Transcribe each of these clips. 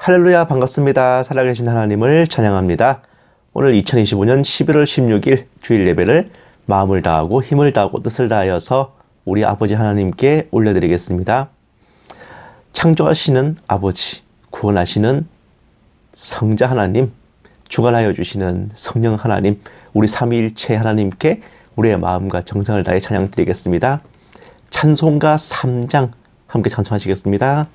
할렐루야, 반갑습니다. 살아계신 하나님을 찬양합니다. 오늘 2025년 11월 16일 주일 예배를 마음을 다하고 힘을 다하고 뜻을 다하여서 우리 아버지 하나님께 올려드리겠습니다. 창조하시는 아버지, 구원하시는 성자 하나님, 주관하여 주시는 성령 하나님, 우리 삼위일체 하나님께 우리의 마음과 정성을 다해 찬양드리겠습니다. 찬송가 3장 함께 찬송하시겠습니다.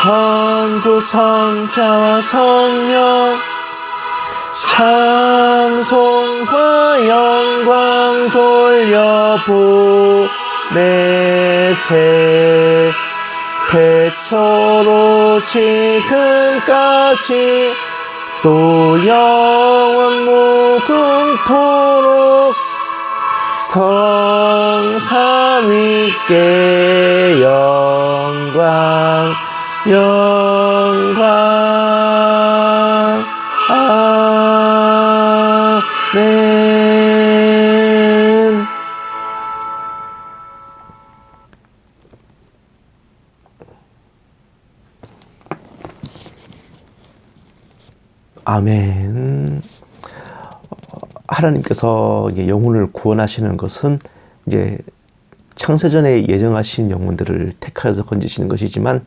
성부 성자와 성령 찬송과 영광 돌려보내세 태초로 지금까지 또 영원 무궁토록 성삼위께 영광 아멘. 아멘. 하나님께서 영혼을 구원하시는 것은 이제 창세전에 예정하신 영혼들을 택하여서 건지시는 것이지만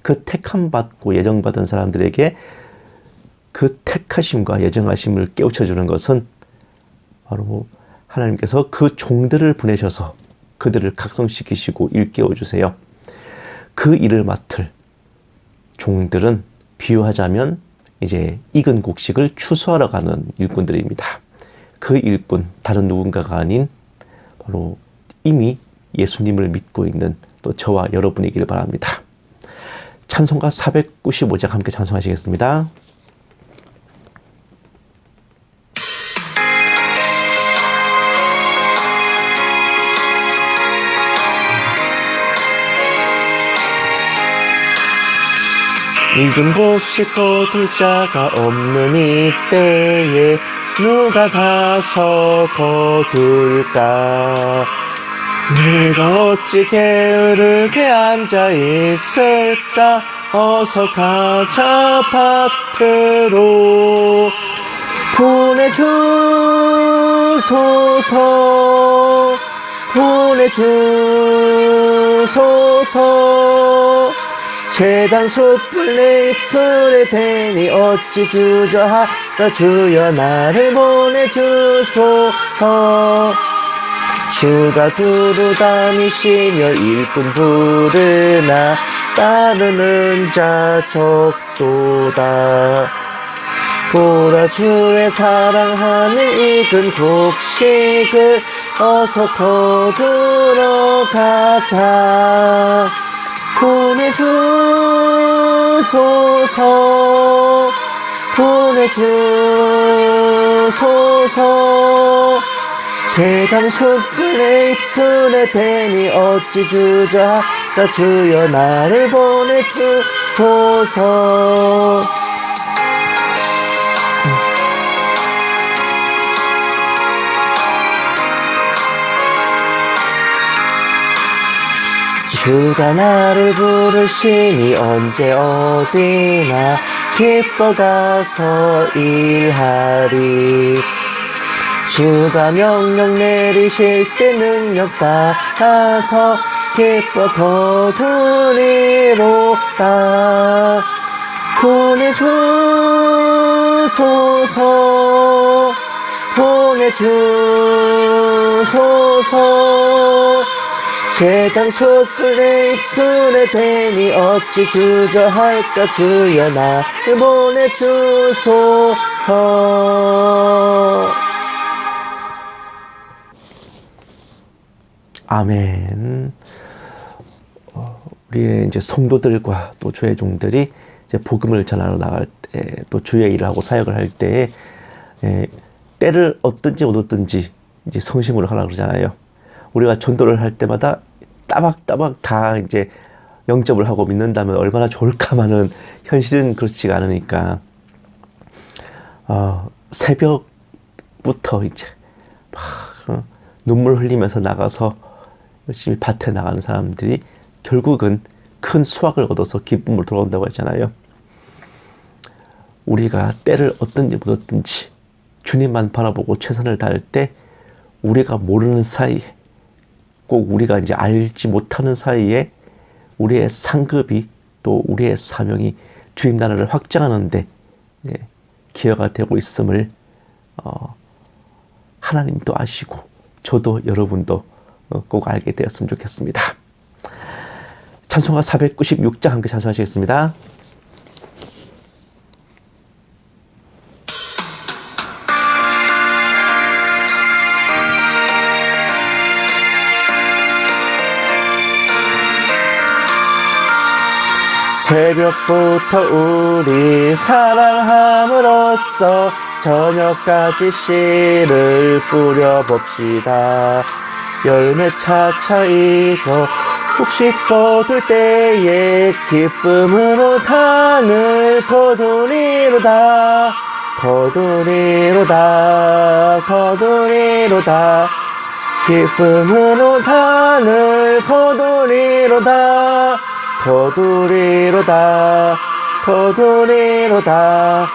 그 택함 받고 예정받은 사람들에게 그 택하심과 예정하심을 깨우쳐 주는 것은 바로 하나님께서 그 종들을 보내셔서 그들을 각성시키시고 일깨워 주세요. 그 일을 맡을 종들은 비유하자면 이제 익은 곡식을 추수하러 가는 일꾼들입니다. 그 일꾼, 다른 누군가가 아닌 바로 이미 예수님을 믿고 있는 또 저와 여러분이길 바랍니다. 찬송가 495장 함께 찬송하시겠습니다. 익은 곡식 거둘 자가 없는 이때에 누가 가서 거둘까? 내가 어찌 게으르게 앉아있을까? 어서 가자 밭으로 보내주소서 보내주소서 재단 숯불 내 입술에 대니 어찌 주저할까? 주여 나를 보내주소서 주가 두루 다니시며 일꾼 부르나 따르는 자 적도다. 보라 주의 사랑하는 익은 곡식을 어서 거두러 가자. 보내주소서 보내주소서 재단 숯불 내 입술에 대니 어찌 주저할까? 주여 나를 보내주소서. 주가 나를 부르시니 언제 어디나 기뻐 가서 일하리. 주가 명령 내리실 때 능력 받아서 기뻐 거두리로다. 보내주소서 보내주소서 재단 숯불 내 입술에 대니 어찌 주저할까? 주여 나를 보내주소서. 아멘. 우리의 이제 성도들과 또 주의 종들이 이제 복음을 전하러 나갈 때, 또 주의 일을 하고 사역을 할 때에 때를 얻든지 못 얻든지 이제 성심으로 하라 그러잖아요. 우리가 전도를 할 때마다 따박따박 다 이제 영접을 하고 믿는다면 얼마나 좋을까만은 현실은 그렇지가 않으니까 새벽부터 이제 막 눈물 흘리면서 나가서 열심히 밭에 나가는 사람들이 결국은 큰 수확을 얻어서 기쁨으로 돌아온다고 하잖아요. 우리가 때를 얻든지 못 얻든지 주님만 바라보고 최선을 다할 때 우리가 모르는 사이에, 꼭 우리가 이제 알지 못하는 사이에 우리의 상급이, 또 우리의 사명이 주님 나라를 확장하는데 기여가 되고 있음을 하나님도 아시고 저도 여러분도 꼭 알게 되었으면 좋겠습니다. 찬송가 496장 함께 찬송하시겠습니다. 새벽부터 우리 사랑함으로써 저녁까지 씨를 뿌려봅시다. 열매 차차 익어 혹시 거둘 때에 기쁨으로 하늘 거두리로다. 거두리로다. 거두리로다. 기쁨으로 하늘 거두리로다. 거두리로다. 거두리로다.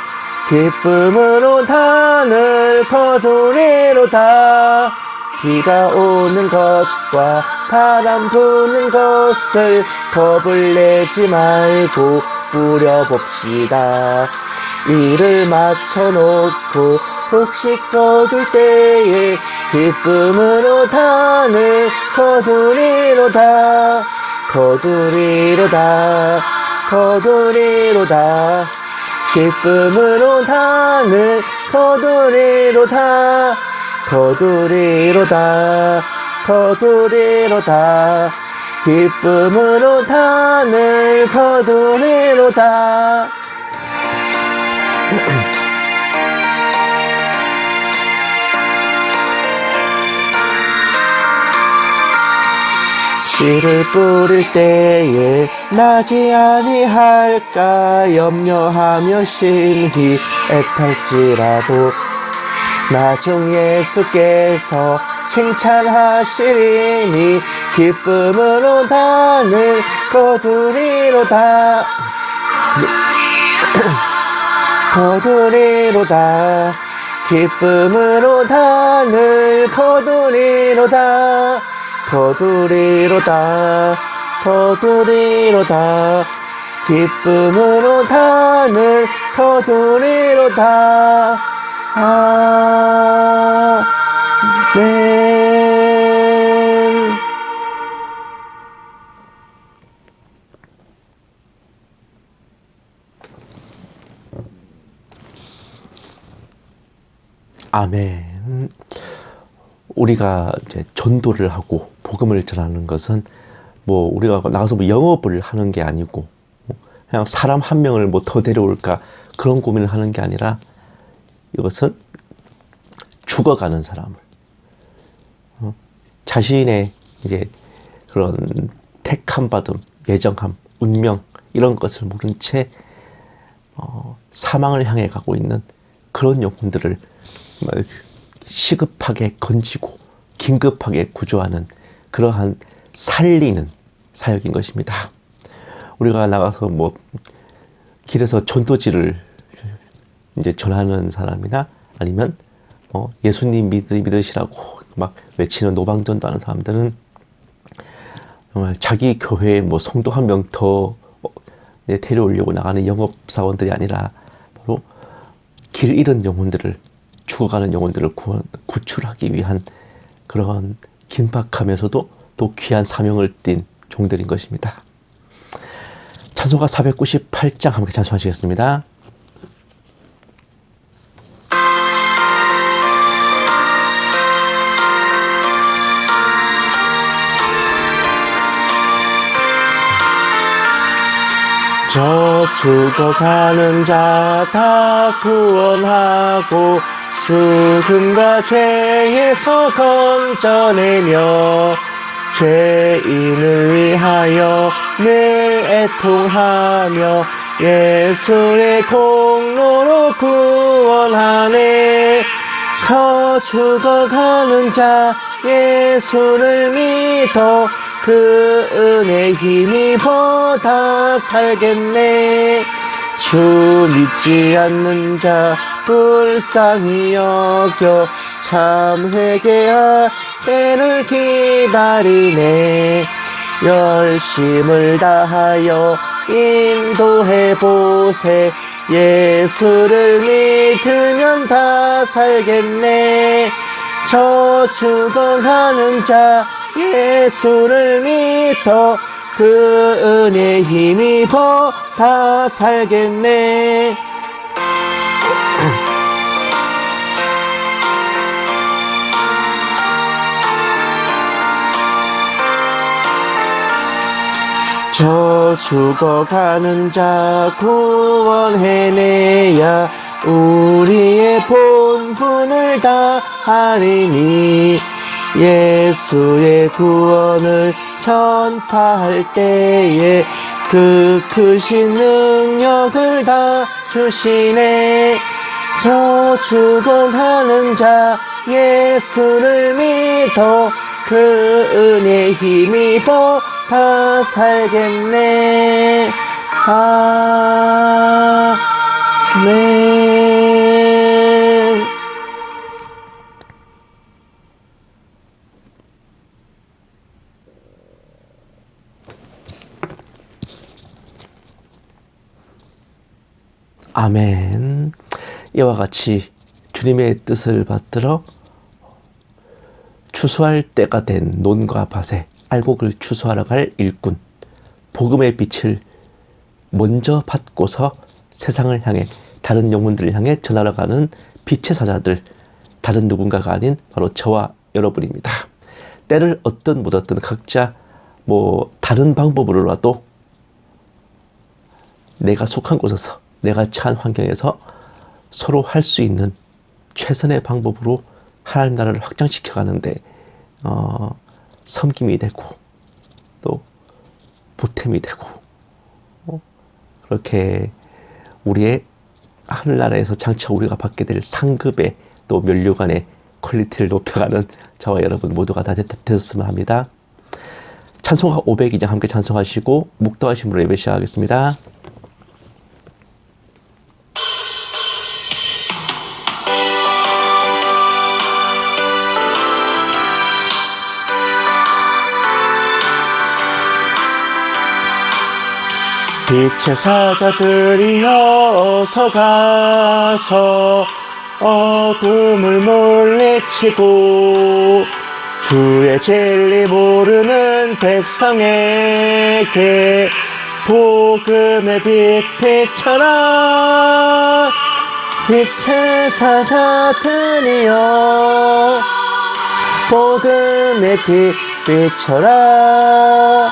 기쁨으로 하늘 거두리로다. 비가 오는 것과 바람 부는 것을 겁을 내지 말고 뿌려봅시다. 이를 맞춰놓고 혹시 거둘 때에 기쁨으로 하늘 거두리로다. 거두리로다. 거두리로다. 기쁨으로 하늘 거두리로다. 거두리로다. 거두리로다. 기쁨으로 하늘 거두리로다. 씨를 뿌릴 때에 나지 아니할까 염려하며 심히 애탈지라도 나중 예수께서 칭찬하시리니 기쁨으로 하늘 거두리로다. 거두리로다. 기쁨으로 하늘 거두리로다. 거두리로다. 거두리로다. 기쁨으로 하늘 거두리로다. 아멘. 아멘. 우리가 이제 전도를 하고 복음을 전하는 것은 뭐 우리가 나가서 뭐 영업을 하는 게 아니고 그냥 사람 한 명을 뭐 더 데려올까 그런 고민을 하는 게 아니라 이것은 죽어가는 사람을 자신의 이제 그런 택함 받음, 예정함, 운명 이런 것을 모른 채 사망을 향해 가고 있는 그런 영혼들을 시급하게 건지고 긴급하게 구조하는 그러한 살리는 사역인 것입니다. 우리가 나가서 뭐 길에서 전도지를 이제 전하는 사람이나 아니면 예수님 믿으시라고 막 외치는 노방전도하는 사람들은 정말 자기 교회에 뭐 성도 한 명 더 데려오려고 나가는 영업사원들이 아니라 바로 길 잃은 영혼들을, 죽어가는 영혼들을 구출하기 위한 그런 긴박하면서도 또 귀한 사명을 띤 종들인 것입니다. 찬송가 498장 함께 찬송하시겠습니다. 저 죽어가는 자 다 구원하고 죽음과 죄에서 건져내며 죄인을 위하여 늘 애통하며 예수의 공로로 구원하네. 저 죽어가는 자 예수를 믿어 그 은혜 힘입어 살겠네. 주 믿지 않는 자 불쌍히 여겨 참 회개할 때를 기다리네. 열심을 다하여 인도해보세. 예수를 믿으면 다 살겠네. 저 죽어가는 자 예수를 믿어 그 은혜 힘입어 다 살겠네. 저 죽어가는 자 구원해내야 우리의 본분을 다하리니. 예수의 구원을 전파할 때에 그 크신 능력을 다 주시네. 저 죽어가는 자 예수를 믿어 그 은혜 힘입어 다 살겠네. 아멘. 아멘. 이와 같이 주님의 뜻을 받들어 추수할 때가 된 논과 밭에 알곡을 추수하러 갈 일꾼, 복음의 빛을 먼저 받고서 세상을 향해, 다른 영혼들을 향해 전하러 가는 빛의 사자들, 다른 누군가가 아닌 바로 저와 여러분입니다. 때를 얻든 못 얻든 각자 다른 방법으로라도 내가 속한 곳에서, 내가 처한 환경에서 서로 할 수 있는 최선의 방법으로 하나님 나라를 확장시켜 가는데 섬김이 되고 또 보탬이 되고 그렇게 우리의 하늘나라에서 장차 우리가 받게 될 상급의 또 면류관의 퀄리티를 높여가는 저와 여러분 모두가 다 되셨으면 합니다. 찬송가 502장 함께 찬송하시고 묵도하심으로 예배 시작하겠습니다. 빛의 사자들이 어서 가서 어둠을 물리치고 주의 진리 모르는 백성에게 복음의 빛 비춰라. 빛의 사자들이여 복음의 빛 비춰라.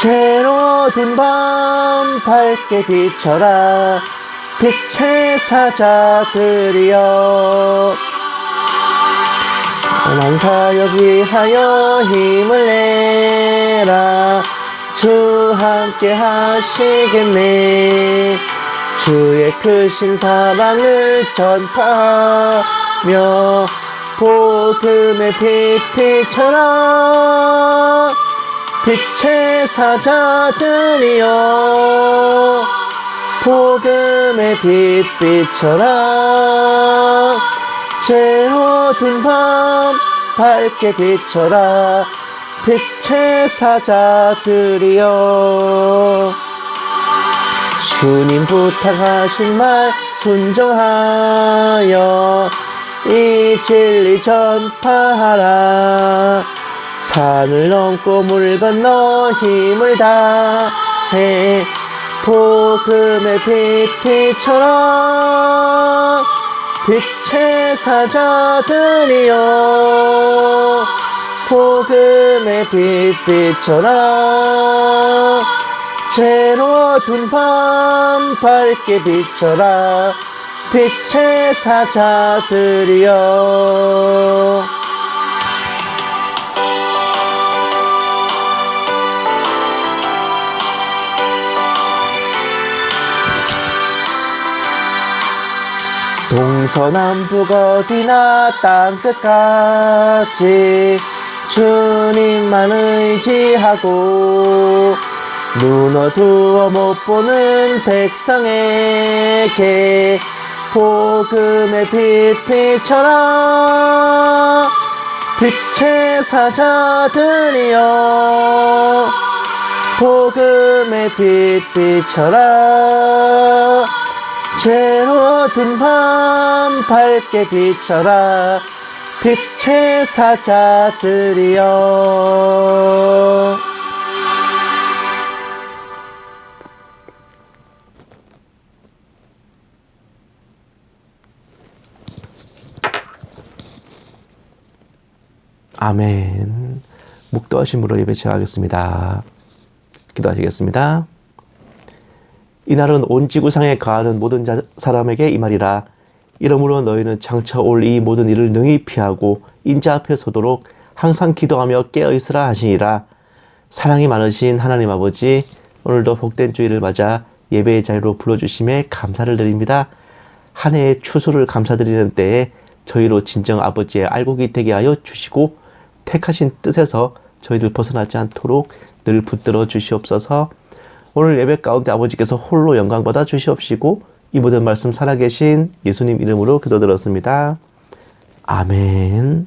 죄로 든 밤 밝게 비춰라. 빛의 사자들이여 선한 사역 위하여 힘을 내라. 주 함께 하시겠네. 주의 크신 사랑을 전파하며 복음의 빛 비춰라. 빛의 사자들이여 복음의 빛 비춰라. 죄로 든 밤 밝게 비춰라. 빛의 사자들이여 주님 부탁하신 말 순종하여 이 진리 전파하라. 산을 넘고 물 건너 힘을 다해 복음의 빛 비춰라. 빛의 사자들이여 복음의 빛 비춰라. 죄로 든 밤 밝게 비춰라. 빛의 사자들이여 동서남북 어디나 땅끝까지 주님만 의지하고 눈 어두워 못 보는 백성에게 복음의 빛 비춰라. 빛의 사자들이여 복음의 빛 비춰라. 죄로 어두운 밤 밝게 비춰라. 빛의 사자들이여. 아멘. 묵도하심으로 예배 시작하겠습니다. 기도하시겠습니다. 이날은 온 지구상에 거하는 모든 사람에게 이 말이라. 이러므로 너희는 장차 올 이 모든 일을 능히 피하고 인자 앞에 서도록 항상 기도하며 깨어있으라 하시니라. 사랑이 많으신 하나님 아버지, 오늘도 복된 주일을 맞아 예배의 자리로 불러주심에 감사를 드립니다. 한 해의 추수를 감사드리는 때에 저희로 진정 아버지의 알곡이 되게 하여 주시고 택하신 뜻에서 저희들 벗어나지 않도록 늘 붙들어 주시옵소서. 오늘 예배 가운데 아버지께서 홀로 영광 받아 주시옵시고 이 모든 말씀 살아계신 예수님 이름으로 기도드렸습니다. 아멘.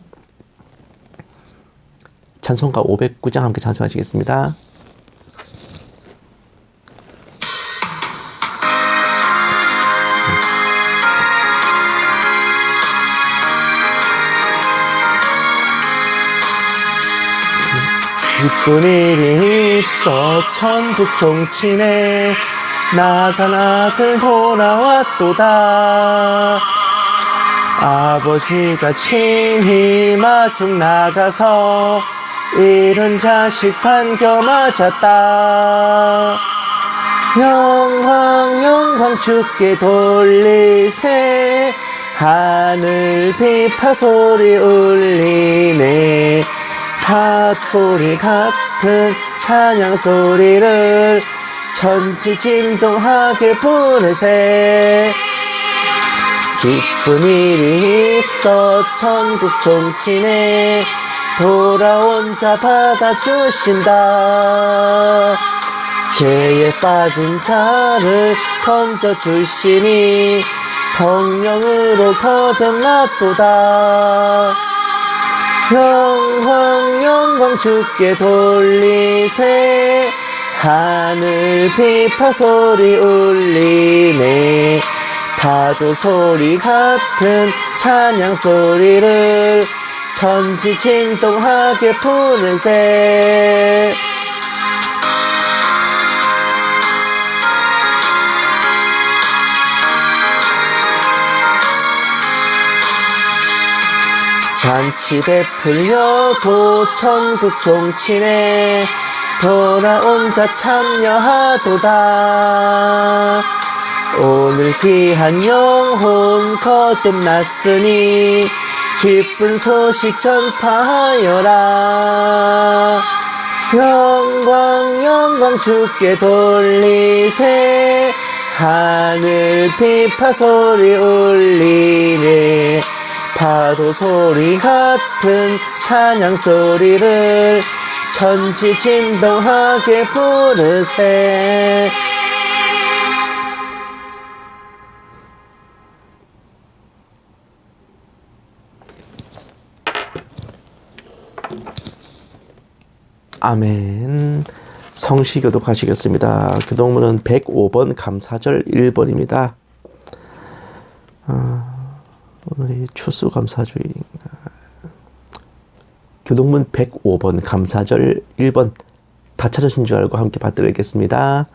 찬송가 509장 함께 찬송하시겠습니다. 기쁜 일이 있어 천국 종친에 나간 아들 돌아왔도다. 아버지가 친히 마중 나가서 잃은 자식 반겨 맞았다. 영광 영광 주께 돌리세. 하늘 비파 소리 울리네. 팥소리 같은 찬양 소리를 천지 진동하게 부르세. 기쁜 일이 있어 천국 종친에 돌아온 자 받아주신다. 죄에 빠진 자를 건져주시니 성령으로 거듭났도다. 영광 영광 주께 돌리세. 하늘 비파 소리 울리네. 파도 소리 같은 찬양 소리를 천지 진동하게 부르세. 잔치 베풀려고 천국 종친에 돌아온 자 참여하도다. 오늘 귀한 영혼 거듭났으니 기쁜 소식 전파하여라. 영광 영광 주께 돌리세. 하늘 비파 소리 울리네. 파도 소리 같은 찬양 소리를 천지 진동하게 부르세. 아멘. 성시교독 하시겠습니다. 교독문은 105번 감사절 1번입니다. 오늘이 추수감사주의인가. 교독문 105번 감사절 1번. 다 찾으신 줄 알고 함께 받들겠습니다.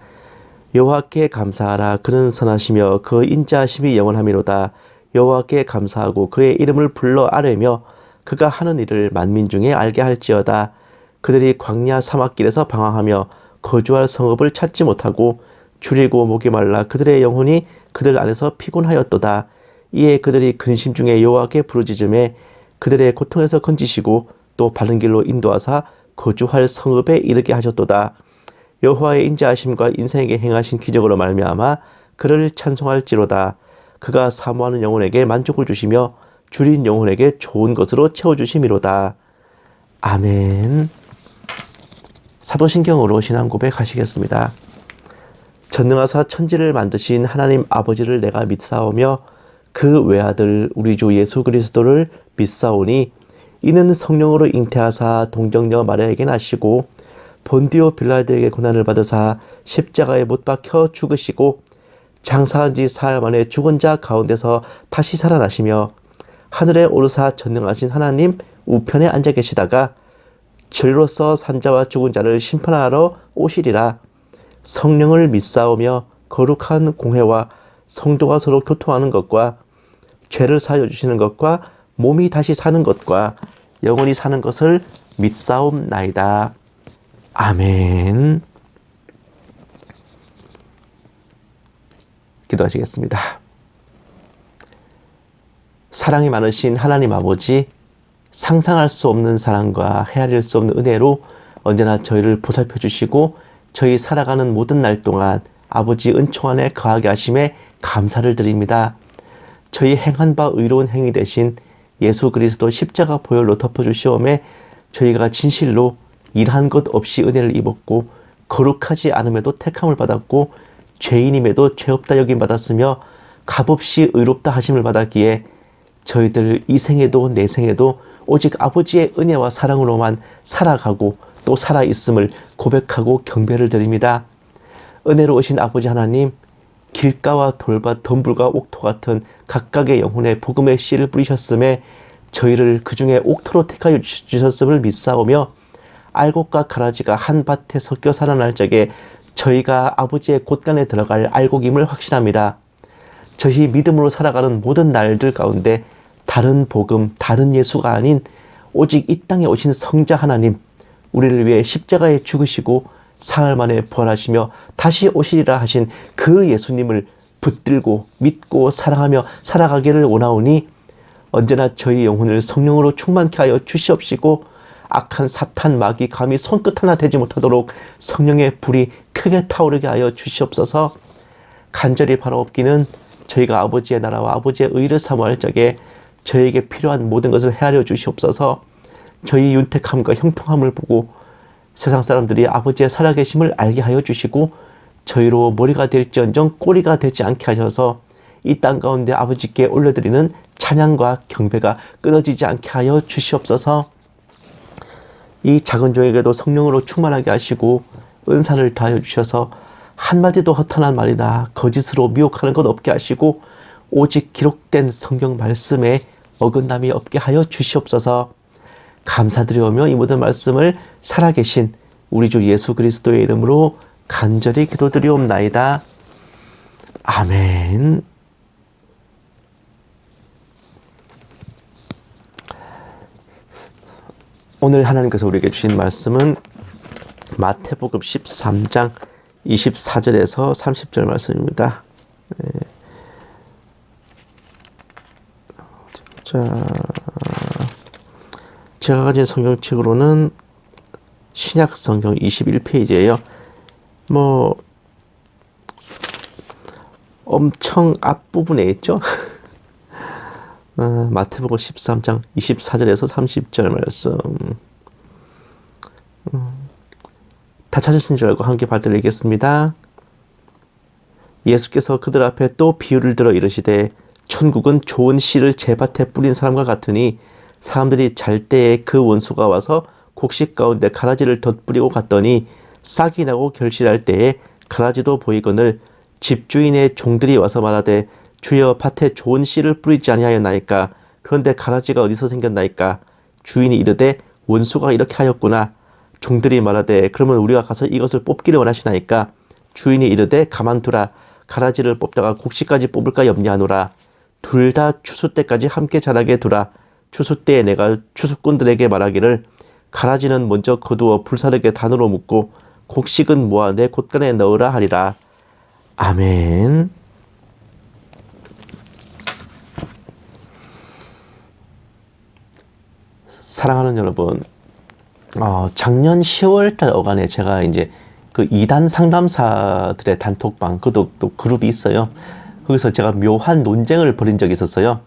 여호와께 감사하라. 그는 선하시며 그 인자하심이 영원하미로다. 여호와께 감사하고 그의 이름을 불러 아뢰며 그가 하는 일을 만민 중에 알게 할지어다. 그들이 광야 사막길에서 방황하며 거주할 성읍을 찾지 못하고 줄이고 목이 말라 그들의 영혼이 그들 안에서 피곤하였도다. 이에 그들이 근심 중에 여호와께 부르짖음에 그들의 고통에서 건지시고 또 바른 길로 인도하사 거주할 성읍에 이르게 하셨도다. 여호와의 인자하심과 인생에게 행하신 기적으로 말미암아 그를 찬송할지로다. 그가 사모하는 영혼에게 만족을 주시며 줄인 영혼에게 좋은 것으로 채워주심이로다. 아멘. 사도신경으로 신앙 고백하시겠습니다. 전능하사 천지를 만드신 하나님 아버지를 내가 믿사오며 그 외아들 우리 주 예수 그리스도를 믿사오니 이는 성령으로 잉태하사 동정녀 마리아에게 나시고 본디오 빌라도에게 고난을 받으사 십자가에 못 박혀 죽으시고 장사한 지 사흘 만에 죽은 자 가운데서 다시 살아나시며 하늘에 오르사 전능하신 하나님 우편에 앉아 계시다가 진리로서 산자와 죽은 자를 심판하러 오시리라. 성령을 믿사오며 거룩한 공회와 성도가 서로 교통하는 것과 죄를 사하여 주시는 것과 몸이 다시 사는 것과 영원히 사는 것을 믿사옵나이다. 아멘. 기도하시겠습니다. 사랑이 많으신 하나님 아버지, 상상할 수 없는 사랑과 헤아릴 수 없는 은혜로 언제나 저희를 보살펴 주시고 저희 살아가는 모든 날 동안 아버지 은총 안에 거하게 하심에 감사를 드립니다. 저희 행한 바 의로운 행위 대신 예수 그리스도 십자가 보혈로 덮어주시오매 저희가 진실로 일한 것 없이 은혜를 입었고 거룩하지 않음에도 택함을 받았고 죄인임에도 죄 없다 여김 받았으며 값없이 의롭다 하심을 받았기에 저희들 이 생에도 내생에도 오직 아버지의 은혜와 사랑으로만 살아가고 또 살아있음을 고백하고 경배를 드립니다. 은혜로우신 아버지 하나님, 길가와 돌밭, 덤불과 옥토 같은 각각의 영혼의 복음의 씨를 뿌리셨음에 저희를 그 중에 옥토로 택하여 주셨음을 믿사오며 알곡과 가라지가 한 밭에 섞여 살아날 적에 저희가 아버지의 곳간에 들어갈 알곡임을 확신합니다. 저희 믿음으로 살아가는 모든 날들 가운데 다른 복음, 다른 예수가 아닌 오직 이 땅에 오신 성자 하나님, 우리를 위해 십자가에 죽으시고 사흘 만에 부활하시며 다시 오시리라 하신 그 예수님을 붙들고 믿고 사랑하며 살아가기를 원하오니 언제나 저희 영혼을 성령으로 충만케 하여 주시옵시고 악한 사탄 마귀 감히 손끝 하나 대지 못하도록 성령의 불이 크게 타오르게 하여 주시옵소서. 간절히 바라옵기는 저희가 아버지의 나라와 아버지의 의를 사모할 적에 저희에게 필요한 모든 것을 헤아려 주시옵소서. 저희 윤택함과 형통함을 보고 세상 사람들이 아버지의 살아계심을 알게 하여 주시고 저희로 머리가 될지언정 꼬리가 되지 않게 하셔서 이 땅 가운데 아버지께 올려드리는 찬양과 경배가 끊어지지 않게 하여 주시옵소서. 이 작은 종에게도 성령으로 충만하게 하시고 은사를 다하여 주셔서 한마디도 허탄한 말이나 거짓으로 미혹하는 것 없게 하시고 오직 기록된 성경 말씀에 어긋남이 없게 하여 주시옵소서. 감사드리오며 이 모든 말씀을 살아계신 우리 주 예수 그리스도의 이름으로 간절히 기도드리옵나이다. 아멘. 오늘 하나님께서 우리에게 주신 말씀은 마태복음 13장 24절에서 30절 말씀입니다. 네. 자, 제가 가진 성경책으로는 신약 성경 21페이지예요. 뭐 엄청 앞부분에 있죠. 마태복음 13장 24절에서 30절 말씀. 다 찾으신 줄 알고 함께 받들리겠습니다. 예수께서 그들 앞에 또 비유를 들어 이르시되 천국은 좋은 씨를 제밭에 뿌린 사람과 같으니 사람들이 잘 때에 그 원수가 와서 곡식 가운데 가라지를 덧뿌리고 갔더니 싹이 나고 결실할 때에 가라지도 보이거늘 집주인의 종들이 와서 말하되 주여 밭에 좋은 씨를 뿌리지 아니하였나이까? 그런데 가라지가 어디서 생겼나이까? 주인이 이르되 원수가 이렇게 하였구나. 종들이 말하되 그러면 우리가 가서 이것을 뽑기를 원하시나이까? 주인이 이르되 가만두라. 가라지를 뽑다가 곡식까지 뽑을까 염려하노라. 둘 다 추수 때까지 함께 자라게 두라. 추수 때에 내가 추수꾼들에게 말하기를 가라지는 먼저 거두어 불사르게 단으로 묶고 곡식은 모아 내 곳간에 넣으라 하리라. 아멘. 사랑하는 여러분, 작년 10월달 어간에 제가 이제 그 2단 상담사들의 단톡방, 또 그룹이 있어요. 거기서 제가 묘한 논쟁을 벌인 적이 있었어요.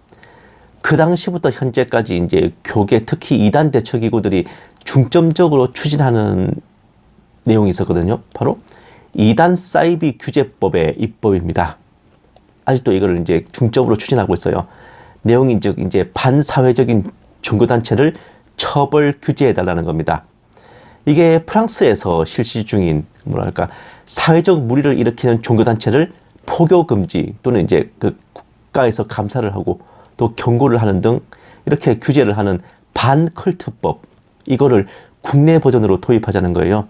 그 당시부터 현재까지 이제 교계, 특히 이단 대처 기구들이 중점적으로 추진하는 내용이 있었거든요. 바로 이단 사이비 규제법의 입법입니다. 아직도 이거를 이제 중점으로 추진하고 있어요. 내용이 즉 이제 반사회적인 종교단체를 처벌 규제해달라는 겁니다. 이게 프랑스에서 실시 중인 뭐랄까 사회적 무리를 일으키는 종교단체를 포교 금지 또는 이제 그 국가에서 감사를 하고 또 경고를 하는 등 이렇게 규제를 하는 반컬트법, 이거를 국내 버전으로 도입하자는 거예요.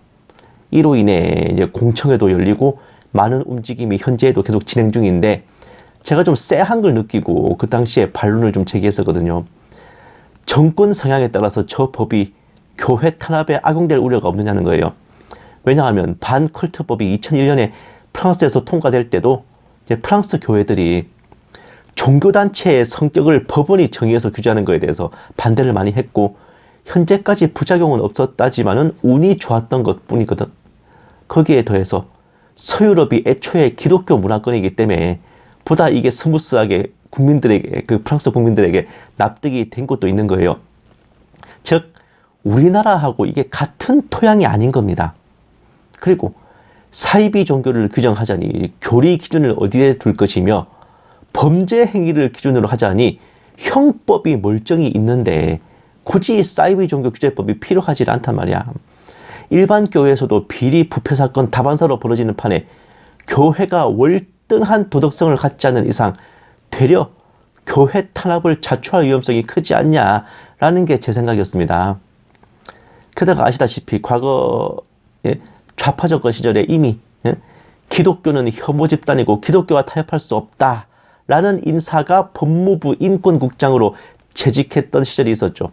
이로 인해 이제 공청회도 열리고 많은 움직임이 현재에도 계속 진행 중인데, 제가 좀 쎄한 걸 느끼고 그 당시에 반론을 좀 제기했었거든요. 정권 성향에 따라서 저 법이 교회 탄압에 악용될 우려가 없느냐는 거예요. 왜냐하면 반컬트법이 2001년에 프랑스에서 통과될 때도 이제 프랑스 교회들이 종교단체의 성격을 법원이 정의해서 규제하는 것에 대해서 반대를 많이 했고, 현재까지 부작용은 없었다지만은 운이 좋았던 것 뿐이거든. 거기에 더해서 서유럽이 애초에 기독교 문화권이기 때문에 보다 이게 스무스하게 국민들에게, 그 프랑스 국민들에게 납득이 된 것도 있는 거예요. 즉 우리나라하고 이게 같은 토양이 아닌 겁니다. 그리고 사이비 종교를 규정하자니 교리 기준을 어디에 둘 것이며 범죄 행위를 기준으로 하자니 형법이 멀쩡히 있는데 굳이 사이비 종교 규제법이 필요하지 않단 말이야. 일반 교회에서도 비리 부패 사건 다반사로 벌어지는 판에 교회가 월등한 도덕성을 갖지 않는 이상 되려 교회 탄압을 자초할 위험성이 크지 않냐라는 게 제 생각이었습니다. 게다가 아시다시피 과거 좌파 정권 시절에 이미 기독교는 혐오 집단이고 기독교와 타협할 수 없다라는 인사가 법무부 인권국장으로 재직했던 시절이 있었죠.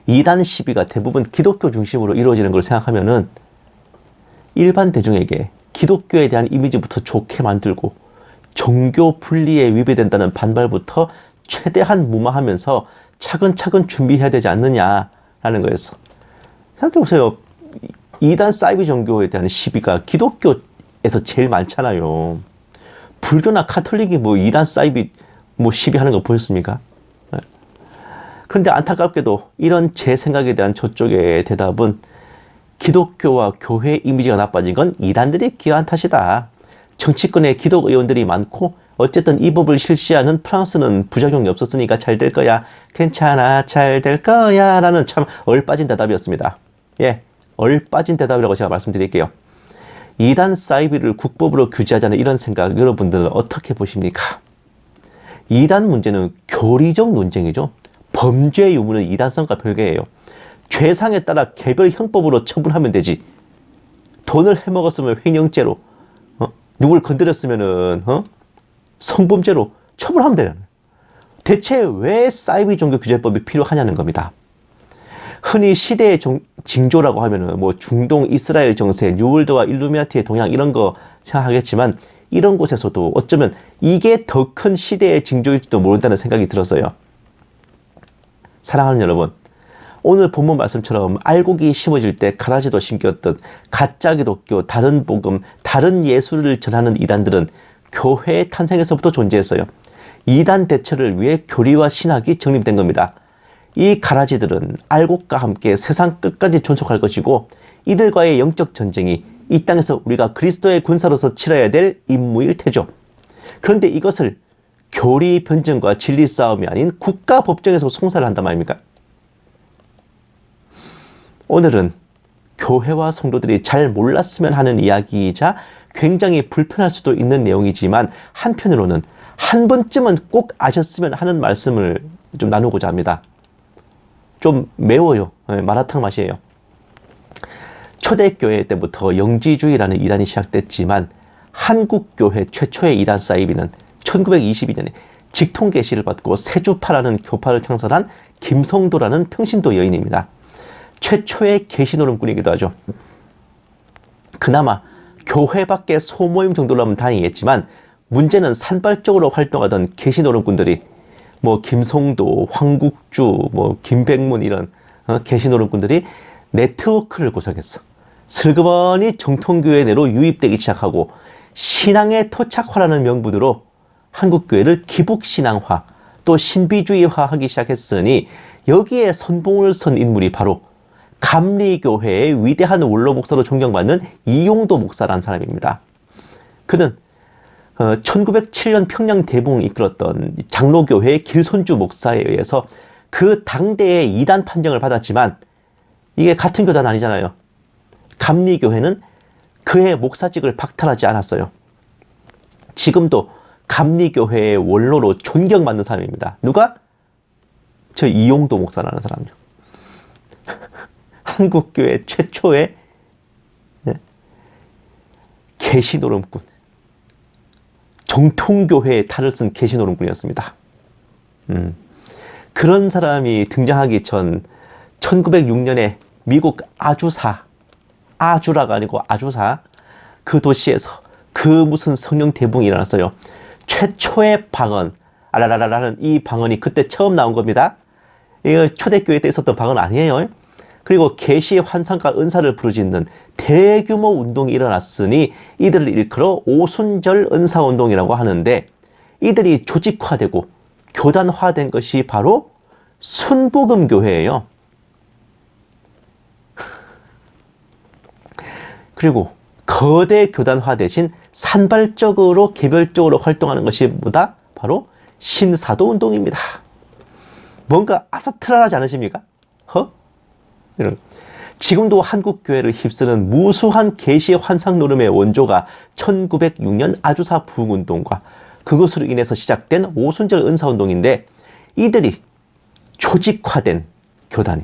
이단 시비가 대부분 기독교 중심으로 이루어지는 걸 생각하면은 일반 대중에게 기독교에 대한 이미지부터 좋게 만들고 종교 분리에 위배된다는 반발부터 최대한 무마하면서 차근차근 준비해야 되지 않느냐라는 거였어. 생각해보세요. 이단 사이비 종교에 대한 시비가 기독교에서 제일 많잖아요. 불교나 카톨릭이 뭐 이단 사이비 뭐 시비하는 거 보셨습니까? 그런데 안타깝게도 이런 제 생각에 대한 저쪽의 대답은 기독교와 교회 이미지가 나빠진 건 이단들이 기여한 탓이다. 정치권에 기독 의원들이 많고 어쨌든 이 법을 실시하는 프랑스는 부작용이 없었으니까 잘 될 거야. 괜찮아, 잘 될 거야. 라는 참 얼빠진 대답이었습니다. 예, 얼빠진 대답이라고 제가 말씀드릴게요. 이단 사이비를 국법으로 규제하자는 이런 생각 여러분들은 어떻게 보십니까? 이단 문제는 교리적 논쟁이죠. 범죄 유무는 이단성과 별개예요. 죄상에 따라 개별 형법으로 처분하면 되지. 돈을 해먹었으면 횡령죄로, 누굴 건드렸으면은 성범죄로 처벌하면 되는. 대체 왜 사이비 종교 규제법이 필요하냐는 겁니다. 흔히 시대의 징조라고 하면은 뭐 중동 이스라엘 정세, 뉴월드와 일루미나티의 동향 이런 거 생각하겠지만, 이런 곳에서도 어쩌면 이게 더 큰 시대의 징조일지도 모른다는 생각이 들었어요. 사랑하는 여러분, 오늘 본문 말씀처럼 알곡이 심어질 때 가라지도 심겼듯 가짜 기독교, 다른 복음, 다른 예술을 전하는 이단들은 교회의 탄생에서부터 존재했어요. 이단 대처를 위해 교리와 신학이 정립된 겁니다. 이 가라지들은 알곡과 함께 세상 끝까지 존속할 것이고, 이들과의 영적 전쟁이 이 땅에서 우리가 그리스도의 군사로서 치러야 될 임무일 테죠. 그런데 이것을 교리 변증과 진리 싸움이 아닌 국가 법정에서 송사를 한단 말입니까? 오늘은 교회와 성도들이 잘 몰랐으면 하는 이야기이자 굉장히 불편할 수도 있는 내용이지만, 한편으로는 한 번쯤은 꼭 아셨으면 하는 말씀을 좀 나누고자 합니다. 좀 매워요. 마라탕 맛이에요. 초대교회 때부터 영지주의라는 이단이 시작됐지만, 한국교회 최초의 이단 사이비는 1922년에 직통계시를 받고 세주파라는 교파를 창설한 김성도라는 평신도 여인입니다. 최초의 계시노름꾼이기도 하죠. 그나마 교회 밖의 소모임 정도라면 다행이겠지만, 문제는 산발적으로 활동하던 계시노름꾼들이 뭐 김성도, 황국주, 뭐 김백문 이런 계시노름꾼들이 네트워크를 구성했어. 슬그머니 정통교회 내로 유입되기 시작하고 신앙의 토착화라는 명분으로 한국교회를 기복신앙화 또 신비주의화하기 시작했으니 여기에 선봉을 선 인물이 바로 감리교회의 위대한 원로 목사로 존경받는 이용도 목사라는 사람입니다. 그는 1907년 평양 대붕을 이끌었던 장로교회의 길손주 목사에 의해서 그 당대의 이단 판정을 받았지만 이게 같은 교단 아니잖아요. 감리교회는 그의 목사직을 박탈하지 않았어요. 지금도 감리교회의 원로로 존경받는 사람입니다. 누가? 저 이용도 목사라는 사람이요. 한국교회 최초의 계시노름꾼, 정통교회의 탈을 쓴 계시노름꾼이었습니다. 그런 사람이 등장하기 전 1906년에 미국 아주라가 아니고 아주사 그 도시에서 그 무슨 성령 대붕이 일어났어요. 최초의 방언, 알라라라라는 이 방언이 그때 처음 나온 겁니다. 이거 초대교회 때 있었던 방언 아니에요. 그리고 계시 환상과 은사를 부르짖는 대규모 운동이 일어났으니 이들을 일컬어 오순절 은사운동이라고 하는데 이들이 조직화되고 교단화된 것이 바로 순복음교회예요. 그리고 거대 교단화 대신 산발적으로 개별적으로 활동하는 것이 뭐다? 바로 신사도 운동입니다. 뭔가 아사트라하지 않으십니까? 지금도 한국교회를 휩쓰는 무수한 계시 환상 노름의 원조가 1906년 아주사 부흥운동과 그것으로 인해서 시작된 오순절 은사운동인데 이들이 조직화된 교단이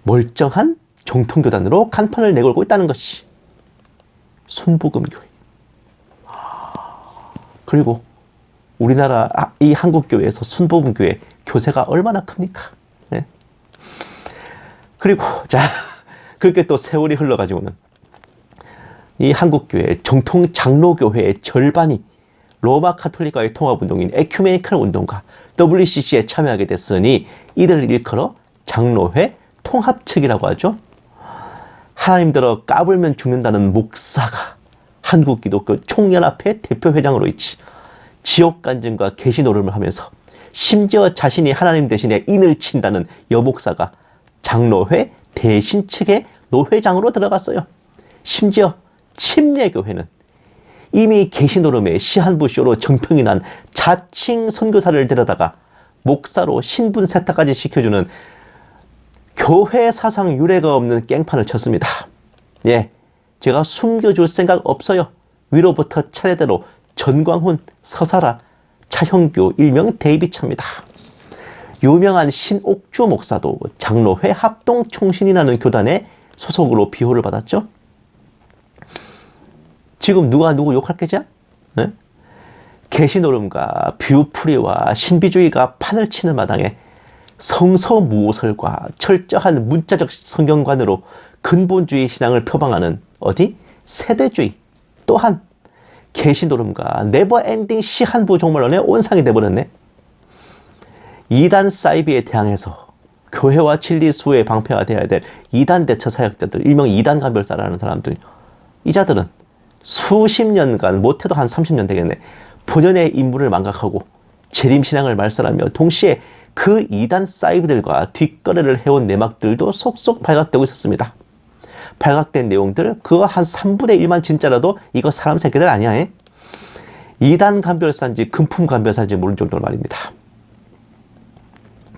멀쩡한 정통교단으로 간판을 내걸고 있다는 것이 순복음교회. 그리고 우리나라 이 한국교회에서 순복음교회 교세가 얼마나 큽니까? 네? 그리고 자 그렇게 또 세월이 흘러가지고는 이 한국교회 정통 장로교회의 절반이 로마 카톨릭과의 통합운동인 에큐메니컬 운동과 WCC에 참여하게 됐으니 이들을 일컬어 장로회 통합측이라고 하죠. 하나님들어 까불면 죽는다는 목사가 한국기독교 총연합회 대표회장으로 있지 지옥 간증과 계시 노름을 하면서 심지어 자신이 하나님 대신에 인을 친다는 여목사가 장로회 대신 측의 노회장으로 들어갔어요. 심지어 침례교회는 이미 계시 노름의 시한부쇼로 정평이 난 자칭 선교사를 데려다가 목사로 신분 세탁까지 시켜주는 교회 사상 유례가 없는 깽판을 쳤습니다. 예, 제가 숨겨줄 생각 없어요. 위로부터 차례대로 전광훈, 서사라, 차형규, 일명 데이비차입니다. 유명한 신옥주 목사도 장로회 합동총신이라는 교단의 소속으로 비호를 받았죠. 지금 누가 누구 욕할 게냐? 네? 계시노름과 뷰풀이와 신비주의가 판을 치는 마당에 성서무오설과 철저한 문자적 성경관으로 근본주의 신앙을 표방하는 어디? 세대주의 또한 계시노름과 네버엔딩 시한부 종말론의 온상이 되어버렸네. 이단 사이비에 대항해서 교회와 진리 수호의 방패가 되어야 될 이단 대처 사역자들, 일명 이단 간별사라는 사람들, 이 자들은 수십 년간, 못해도 한 30년 되겠네, 본연의 임무를 망각하고 재림신앙을 말살하며 동시에 그 이단 사이비들과 뒷거래를 해온 내막들도 속속 발각되고 있었습니다. 발각된 내용들 그거 한 3분의 1만 진짜라도 이거 사람 새끼들 아니야. 에? 이단 간별사인지 금품 간별사인지 모르는 정도로 말입니다.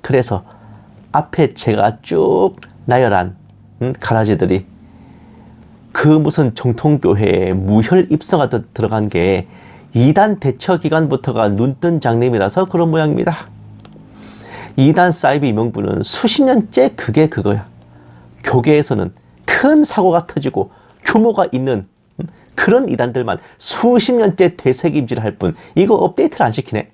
그래서 앞에 제가 쭉 나열한 가라지들이 그 무슨 정통교회에 무혈 입서가 들어간 게 이단 대처 기간부터가 눈뜬 장님이라서 그런 모양입니다. 이단 사이비 명분은 수십 년째 그게 그거야. 교계에서는 큰 사고가 터지고 규모가 있는 그런 이단들만 수십 년째 되새김질할 뿐 이거 업데이트를 안 시키네.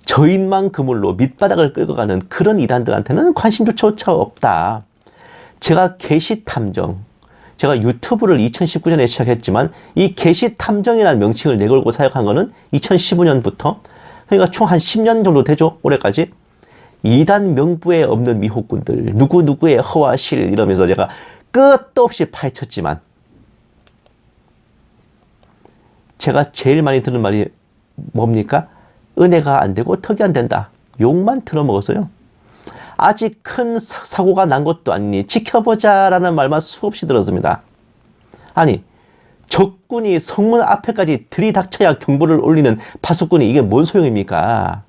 저인망 그물로 밑바닥을 끌고 가는 그런 이단들한테는 관심조차 없다. 제가 계시탐정, 제가 유튜브를 2019년에 시작했지만 이 계시탐정이라는 명칭을 내걸고 사역한 거는 2015년부터, 그러니까 총 한 10년 정도 되죠. 올해까지. 이단 명부에 없는 미혹꾼들, 누구누구의 허와 실 이러면서 제가 끝도 없이 파헤쳤지만 제가 제일 많이 들은 말이 뭡니까? 은혜가 안 되고 턱이 안 된다. 욕만 틀어먹었어요. 아직 큰 사고가 난 것도 아니니 지켜보자 라는 말만 수없이 들었습니다. 아니, 적군이 성문 앞에까지 들이닥쳐야 경보를 울리는 파수꾼이 이게 뭔 소용입니까?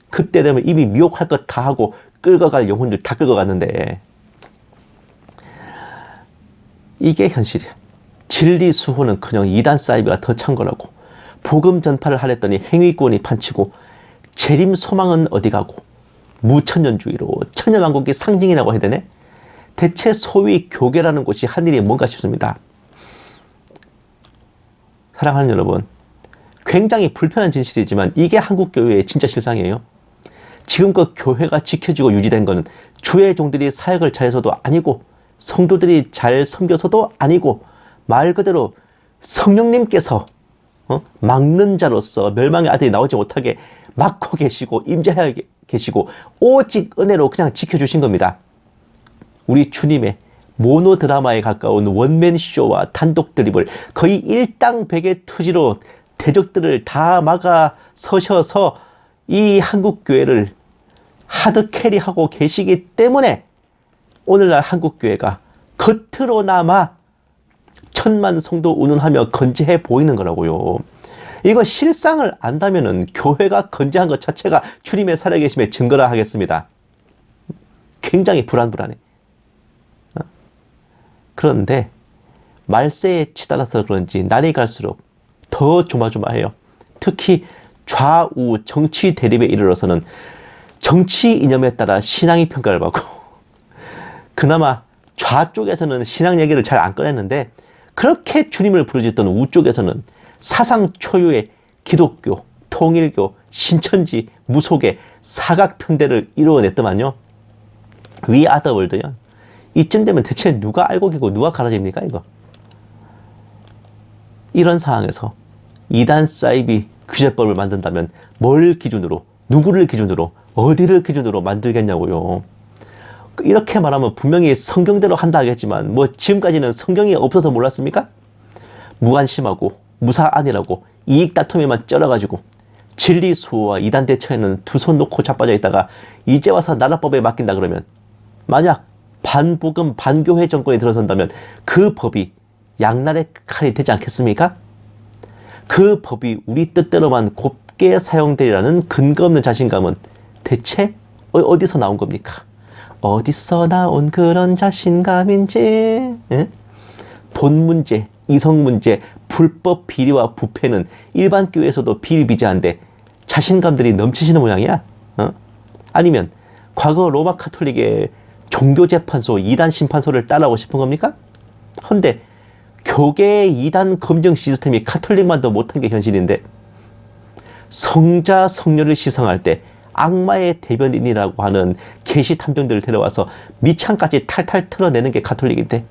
그때 되면 이미 미혹할 것 다 하고 끌어갈 영혼들 다 끌어갔는데, 이게 현실이야. 진리 수호는커녕 이단 사이비가 더 찬 거라고. 복음 전파를 하랬더니 행위권이 판치고, 재림 소망은 어디 가고, 무천년주의로 천년왕국의 상징이라고 해야 되네. 대체 소위 교계라는 곳이 한 일이 뭔가 싶습니다. 사랑하는 여러분, 굉장히 불편한 진실이지만 이게 한국교회의 진짜 실상이에요. 지금껏 교회가 지켜지고 유지된 것은 주의 종들이 사역을 잘해서도 아니고, 성도들이 잘 섬겨서도 아니고, 말 그대로 성령님께서 막는 자로서 멸망의 아들이 나오지 못하게 막고 계시고 임재하여 계시고 오직 은혜로 그냥 지켜주신 겁니다. 우리 주님의 모노드라마에 가까운 원맨쇼와 단독 드립을 거의 일당백의 투지로 대적들을 다 막아 서셔서 이 한국교회를 하드캐리하고 계시기 때문에 오늘날 한국교회가 겉으로나마 천만 성도 운운하며 건재해 보이는 거라고요. 이거 실상을 안다면은 교회가 건재한 것 자체가 주님의 살아계심의 증거라 하겠습니다. 굉장히 불안해. 그런데 말세에 치달아서 그런지 날이 갈수록 더 조마조마해요. 특히 좌우 정치 대립에 이르러서는 정치 이념에 따라 신앙이 평가를 받고, 그나마 좌쪽에서는 신앙 얘기를 잘 안 꺼냈는데 그렇게 주님을 부르짖던 우쪽에서는 사상 초유의 기독교, 통일교, 신천지, 무속의 사각편대를 이루어냈더만요. 위 아더 월드요. 이쯤 되면 대체 누가 알고 계고 누가 가라집니까 이거? 이런 상황에서 이단 사이비 규제법을 만든다면 뭘 기준으로, 누구를 기준으로, 어디를 기준으로 만들겠냐고요. 이렇게 말하면 분명히 성경대로 한다 하겠지만 뭐 지금까지는 성경이 없어서 몰랐습니까? 무관심하고 무사안이라고 이익 다툼에만 쩔어가지고 진리 수호와 이단 대처에는 두 손 놓고 자빠져 있다가 이제 와서 나라법에 맡긴다 그러면, 만약 반복음 반교회 정권이 들어선다면 그 법이 양날의 칼이 되지 않겠습니까? 그 법이 우리 뜻대로만 곱게 사용되리라는 근거 없는 자신감은 대체 어디서 나온 겁니까? 어디서 나온 그런 자신감인지. 예? 돈 문제, 이성 문제, 불법 비리와 부패는 일반 교회에서도 비일비재한데 자신감들이 넘치시는 모양이야. 아니면 과거 로마 카톨릭의 종교재판소, 이단 심판소를 따라오고 싶은 겁니까? 헌데 교계의 이단 검증 시스템이 카톨릭만도 못한 게 현실인데, 성자 성녀를 시성할 때 악마의 대변인이라고 하는 계시 탐정들을 데려와서 밑창까지 탈탈 털어내는 게 카톨릭인데,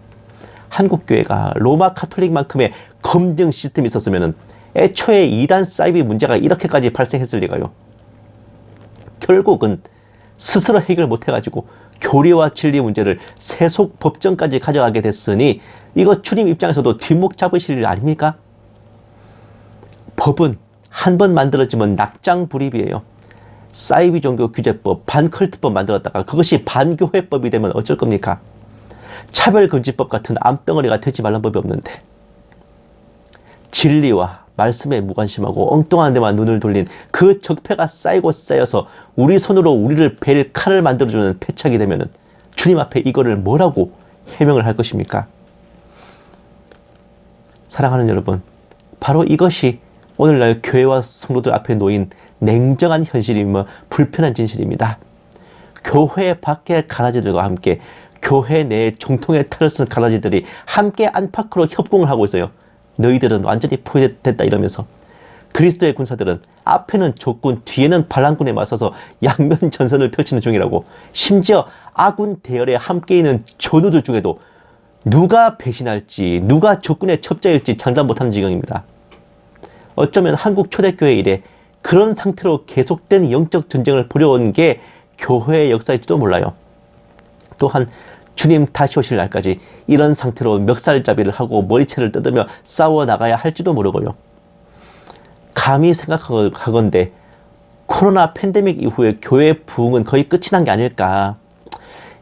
한국교회가 로마 카톨릭만큼의 검증 시스템이 있었으면 애초에 이단 사이비 문제가 이렇게까지 발생했을 리가요. 결국은 스스로 해결 못해가지고 교리와 진리 문제를 세속 법정까지 가져가게 됐으니 이거 주님 입장에서도 뒷목 잡으실 일 아닙니까? 법은 한 번 만들어지면 낙장불입이에요. 사이비 종교 규제법, 반컬트법 만들었다가 그것이 반교회법이 되면 어쩔 겁니까? 차별금지법 같은 암덩어리가 되지 말란 법이 없는데, 진리와 말씀에 무관심하고 엉뚱한 데만 눈을 돌린 그 적폐가 쌓이고 쌓여서 우리 손으로 우리를 벨 칼을 만들어주는 패착이 되면은 주님 앞에 이거를 뭐라고 해명을 할 것입니까? 사랑하는 여러분, 바로 이것이 오늘날 교회와 성도들 앞에 놓인 냉정한 현실이며 불편한 진실입니다. 교회 밖의 가라지들과 함께 교회 내 정통의 탈을 쓴 가라지들이 함께 안팎으로 협공을 하고 있어요. 너희들은 완전히 포위됐다 이러면서. 그리스도의 군사들은 앞에는 적군, 뒤에는 반란군에 맞서서 양면 전선을 펼치는 중이라고. 심지어 아군 대열에 함께 있는 전우들 중에도 누가 배신할지, 누가 적군의 첩자일지 장담 못하는 지경입니다. 어쩌면 한국 초대교회 이래 그런 상태로 계속된 영적 전쟁을 벌여온 게 교회의 역사일지도 몰라요. 또한 주님 다시 오실 날까지 이런 상태로 멱살잡이를 하고 머리채를 뜯으며 싸워 나가야 할지도 모르고요. 감히 생각하건대 코로나 팬데믹 이후에 교회 부흥은 거의 끝이 난 게 아닐까.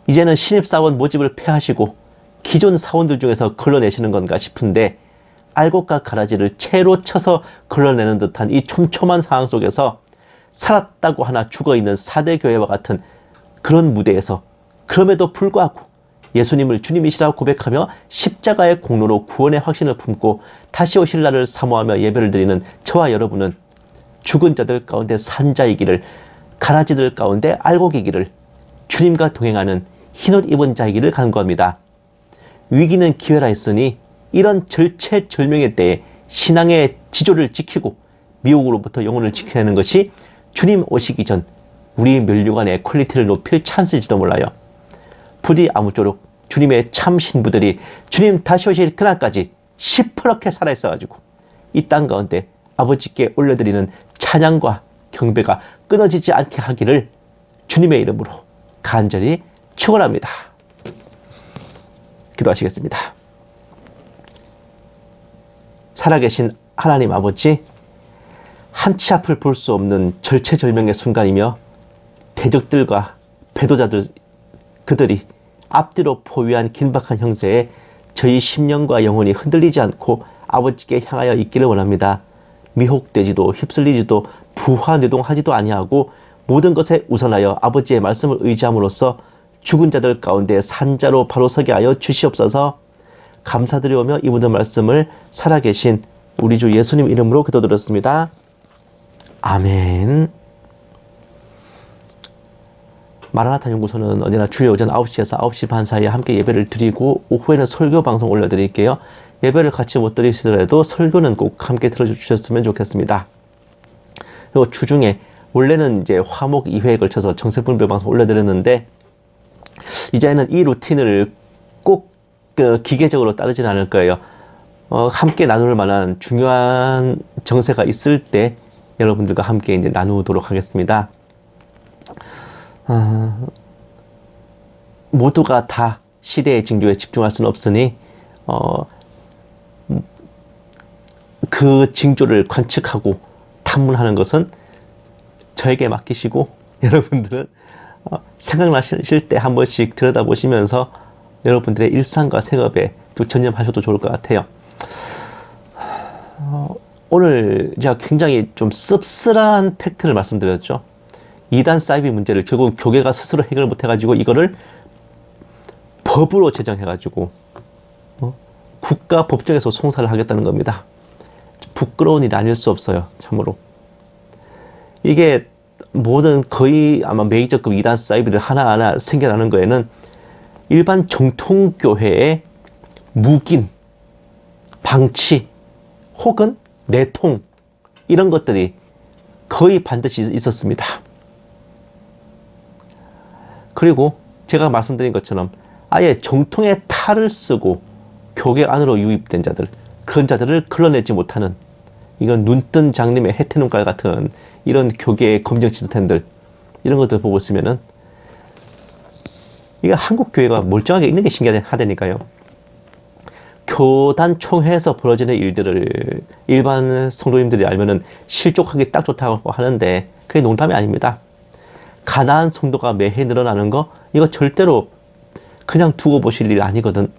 이제는 신입사원 모집을 폐하시고 기존 사원들 중에서 걸러내시는 건가 싶은데 알곡과 가라지를 채로 쳐서 걸러내는 듯한 이 촘촘한 상황 속에서 살았다고 하나 죽어있는 4대 교회와 같은 그런 무대에서 그럼에도 불구하고 예수님을 주님이시라고 고백하며 십자가의 공로로 구원의 확신을 품고 다시 오실 날을 사모하며 예배를 드리는 저와 여러분은 죽은 자들 가운데 산 자이기를, 가라지들 가운데 알곡이기를, 주님과 동행하는 흰옷 입은 자이기를 간구합니다. 위기는 기회라 했으니 이런 절체절명의 때에 신앙의 지조를 지키고 미혹으로부터 영혼을 지켜내는 것이 주님 오시기 전 우리 면류관의 퀄리티를 높일 찬스일지도 몰라요. 부디 아무쪼록 주님의 참 신부들이 주님 다시 오실 그날까지 시퍼렇게 살아있어가지고 이 땅 가운데 아버지께 올려드리는 찬양과 경배가 끊어지지 않게 하기를 주님의 이름으로 간절히 축원합니다. 기도하시겠습니다. 살아계신 하나님 아버지, 한치 앞을 볼 수 없는 절체절명의 순간이며 대적들과 배도자들 그들이 앞뒤로 포위한 긴박한 형세에 저희 심령과 영혼이 흔들리지 않고 아버지께 향하여 있기를 원합니다. 미혹되지도 휩쓸리지도 부화뇌동하지도 아니하고 모든 것에 우선하여 아버지의 말씀을 의지함으로써 죽은 자들 가운데 산자로 바로 서게 하여 주시옵소서. 감사드리오며 이 모든 말씀을 살아계신 우리 주 예수님 이름으로 기도드렸습니다. 아멘. 마라나타 연구소는 언제나 주일 오전 9시에서 9시 반 사이에 함께 예배를 드리고 오후에는 설교 방송 올려드릴게요. 예배를 같이 못 드리시더라도 설교는 꼭 함께 들어주셨으면 좋겠습니다. 그리고 주중에 원래는 이제 화목 2회에 걸쳐서 정세분별 방송 올려드렸는데 이제는 이 루틴을 꼭 기계적으로 따르진 않을 거예요. 함께 나눌 만한 중요한 정세가 있을 때 여러분들과 함께 이제 나누도록 하겠습니다. 모두가 다 시대의 징조에 집중할 수는 없으니 그 징조를 관측하고 탐문하는 것은 저에게 맡기시고 여러분들은 생각나실 때 한 번씩 들여다보시면서 여러분들의 일상과 생업에 또 전념하셔도 좋을 것 같아요. 오늘 제가 굉장히 좀 씁쓸한 팩트를 말씀드렸죠. 이단 사이비 문제를 결국 교계가 스스로 해결 못해가지고 이거를 법으로 제정해가지고 국가 법정에서 송사를 하겠다는 겁니다. 부끄러운 일이 아닐 수 없어요. 참으로. 이게 모든 거의 아마 메이저급 이단 사이비들 하나하나 생겨나는 거에는 일반 정통교회의 묵인, 방치, 혹은 내통 이런 것들이 거의 반드시 있었습니다. 그리고 제가 말씀드린 것처럼 아예 정통의 탈을 쓰고 교계 안으로 유입된 자들, 그런 자들을 걸러내지 못하는 이건 눈뜬 장님의 해태눈깔 같은 이런 교계의 검증 시스템들 이런 것들 보고 있으면은 이거 한국 교회가 멀쩡하게 있는 게 신기하다니까요. 교단 총회에서 벌어지는 일들을 일반 성도님들이 알면은 실족하기 딱 좋다고 하는데 그게 농담이 아닙니다. 가나안 성도가 매해 늘어나는 거 이거 절대로 그냥 두고 보실 일 아니거든.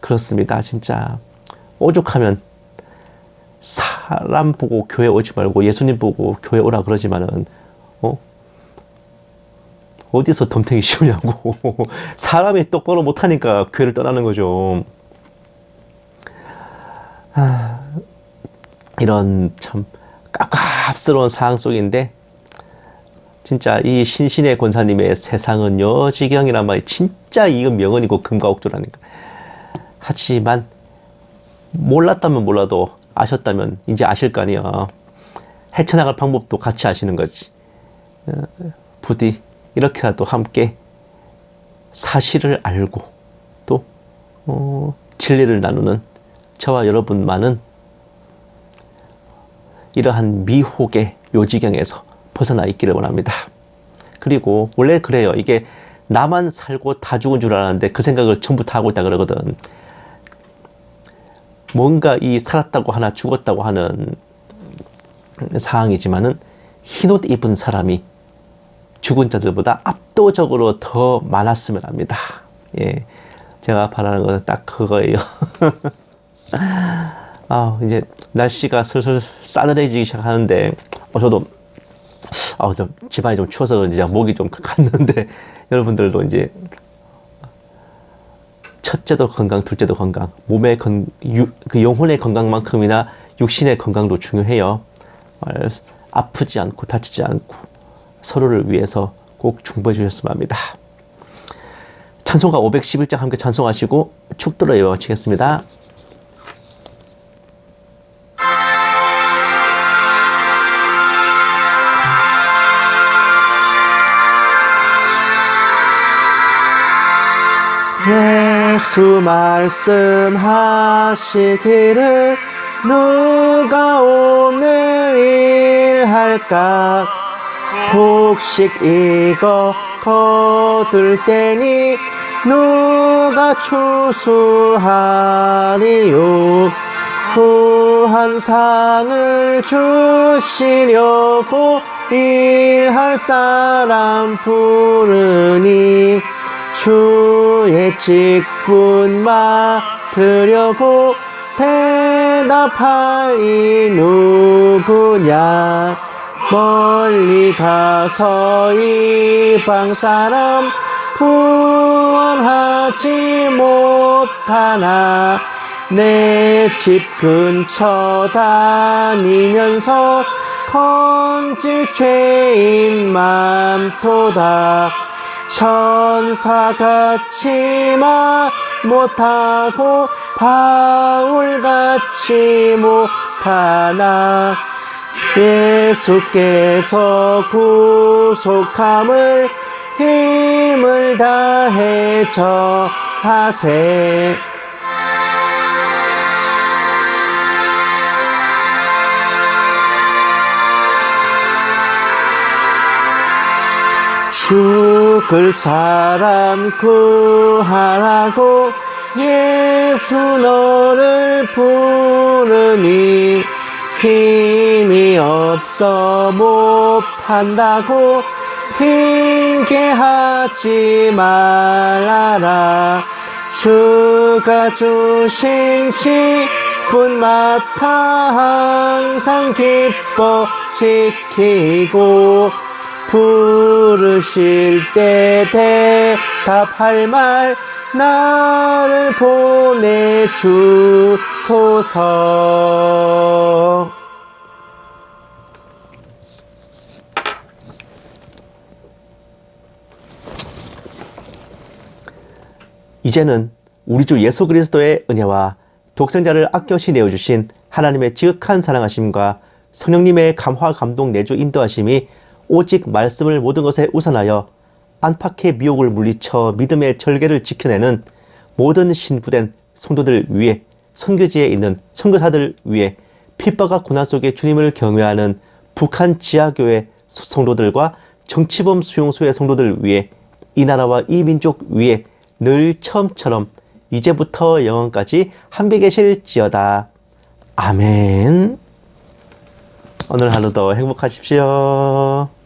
그렇습니다. 진짜 오죽하면 사람 보고 교회 오지 말고 예수님 보고 교회 오라 그러지만은 어디서 덤탱이 씌우냐고. 사람이 똑바로 못하니까 교회를 떠나는 거죠. 이런 참 깝깝스러운 상황 속인데 진짜 이 신신의 권사님의 세상은 여지경이란 말이 진짜 이건 명언이고 금과 옥조라니까. 하지만 몰랐다면 몰라도 아셨다면 이제 아실 거 아니야. 헤쳐나갈 방법도 같이 아시는 거지. 부디 이렇게라도 함께 사실을 알고 또 진리를 나누는 저와 여러분만은 이러한 미혹의 요지경에서 벗어나 있기를 원합니다. 그리고 원래 그래요. 이게 나만 살고 다 죽은 줄 알았는데 그 생각을 처음부터 하고 있다 그러거든. 뭔가 이 살았다고 하나 죽었다고 하는 상황이지만은 흰옷 입은 사람이 죽은 자들보다 압도적으로 더 많았으면 합니다. 예, 제가 바라는 것은 딱 그거예요. 이제 날씨가 슬슬 싸늘해지기 시작하는데, 저도, 좀 집안이 좀 추워서 그런지 목이 좀 갔는데, 여러분들도 이제, 첫째도 건강, 둘째도 건강, 몸의 그 영혼의 건강만큼이나 육신의 건강도 중요해요. 아프지 않고 다치지 않고 서로를 위해서 꼭 중보해 주셨으면 합니다. 찬송가 511장 함께 찬송하시고 축도로 외워치겠습니다. 예수 말씀하시기를 누가 오늘 일할까 곡식 익어 거둘 때니 누가 추수하리요 후한 상을 주시려고 일할 사람 부르니 주의 직분 맡으려고 대답할 이 누구냐 멀리 가서 이방 사람 구원하지 못하나 내 집 근처 다니면서 건질 죄인 많도다 천사같이 말 못하고 바울같이 못하나 예수께서 구속함을 힘을 다해 전하세 죽을 사람 구하라고 예수 너를 부르니 힘이 없어 못한다고 핑계하지 말아라 주가 주신 직분 맡아 항상 기뻐 지키고 부르실 때 대답할 말 나를 보내주소서. 이제는 우리 주 예수 그리스도의 은혜와 독생자를 아껴시 내어주신 하나님의 지극한 사랑하심과 성령님의 감화 감동 내주 인도하심이 오직 말씀을 모든 것에 우선하여 안팎의 미혹을 물리쳐 믿음의 절개를 지켜내는 모든 신부된 성도들 위해 선교지에 있는 선교사들 위해 핍박과 고난 속에 주님을 경외하는 북한 지하교회 성도들과 정치범 수용소의 성도들 위해 이 나라와 이 민족 위에 늘 처음처럼 이제부터 영원까지 함께 계실지어다. 아멘. 오늘 하루도 행복하십시오.